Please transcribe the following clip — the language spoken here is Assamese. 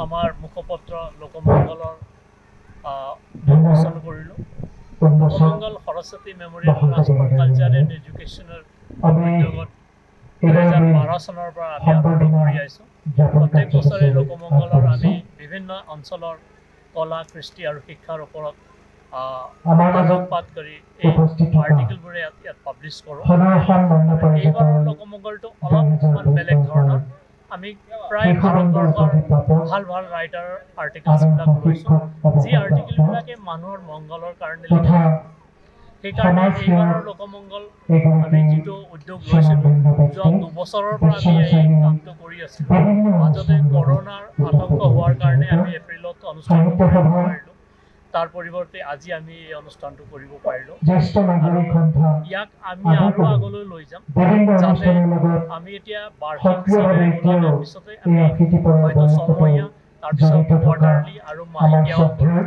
আমাৰ মুখপত্ৰ লোকমংগলৰ উন্মোচন কৰিলোঁ। Lokmangal Saraswati memorial trust for culture and এডুকেশ্যনৰ উদ্যোগত 2012 চনৰ পৰা আমি আৰম্ভ কৰি আহিছোঁ। প্ৰত্যেক বছৰে লোকমংগলৰ আমি বিভিন্ন অঞ্চলৰ কলা কৃষ্টি আৰু শিক্ষাৰ ওপৰত আলোকপাত কৰি এই আৰ্টিকেলবোৰে ইয়াত পাব্লিছ কৰোঁ। এইবাৰৰ লোকমংগলটো অলপমান বেলেগ ধৰণৰ। আমি প্ৰায় ভাৰতবৰ্ষৰ ভাল ভাল ৰাইটাৰৰ আৰ্টিকেলছবিলাক লৈছোঁ, যি আৰ্টিকেলবিলাকে মানুহৰ মংগলৰ কাৰণে লিখে। সেইকাৰণে এইবাৰৰ লোকমংগল আমি যিটো উদ্যোগ লৈছিলোঁ, যোৱা 2 বছৰৰ পৰা আমি এই কামটো কৰি আছিলোঁ। মাজতে কৰোণাৰ আতংক হোৱাৰ কাৰণে আমি এপ্ৰিলত অনুষ্ঠানটো কৰিব নোৱাৰিলোঁ। তাৰ পৰিৱৰ্তে আজি আমি এই অনুষ্ঠানটো কৰিব পাৰিলোঁ আৰু ইয়াক আমি আৰু আগলৈ লৈ যাম, যাতে আমি এতিয়া বাৰ্ষিক হিচাপে ওলালে পিছতে আমি হয়তো ছমহীয়া, তাৰপিছত কোৱাৰ্টাৰলি আৰু মাহেকীয়াও কৰোঁ।